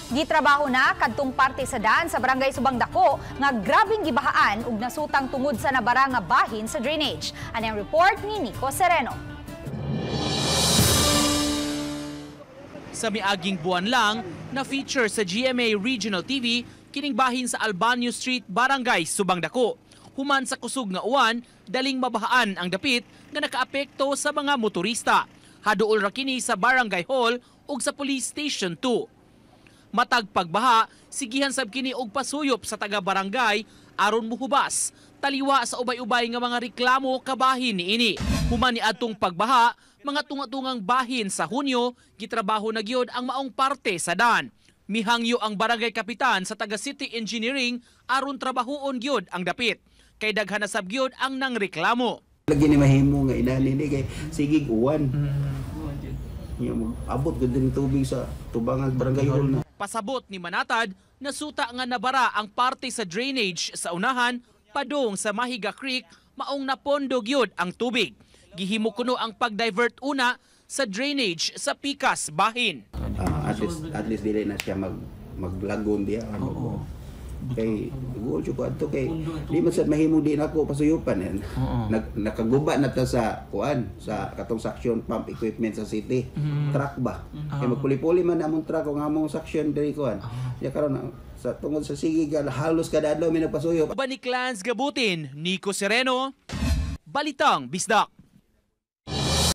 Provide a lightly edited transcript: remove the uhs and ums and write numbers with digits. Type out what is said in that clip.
Gitrabaho na kadtong parte sa daan sa barangay Subang Dako nga grabing gibahaan ug nasutang tungod sa nabara nga bahin sa drainage. Ani ang report ni Nico Sereno. Sa miaging buwan lang, na-feature sa GMA Regional TV kining bahin sa Albanio Street, Barangay Subang Dako. Human sa kusog nga uwan, daling mabahaan ang dapit nga nakaapekto sa mga motorista. Haduol ra kini sa Barangay Hall ug sa Police Station 2. Matag pagbaha, sigihan sab kini og pasuyop sa taga-barangay aron muhubas. Taliwa sa ubay-ubay nga mga reklamo kabahin niini. Human ni adtong pagbaha, mga tunga-tungang bahin sa Hunyo, gitrabaho na gyud ang maong parte sa daan. Mihangyo ang barangay kapitan sa taga City Engineering aron trabahoon gyud ang dapit. Kay daghan na sab gyud ang nangreklamo. Lagi ni mahimo nga inani ni kay sigig uwan. Abot gud din tubig sa tubangan barangay hall na. Pasabot ni Manatad, nasuta nga nabara ang parte sa drainage sa unahan padung sa Mahiga Creek maong napondog yun ang tubig. Gihimo kuno ang pag-divert una sa drainage sa Pikas Bahin. At least dili na siya maglagon diya. Kay siguro siya ko kay di man sad mahimo din ako pasuyupan yan. Nakaguba na ta sa kuan sa katong suction pump equipment sa city. Truck ba? Kay magpuli-puli man among truck ug among suction diri kuan. Ya karon sa tungod sa sigig halos kada adlaw may nagpasuyop. Banik Lance Gabutin, Nico Sereno, Balitang Bisdak.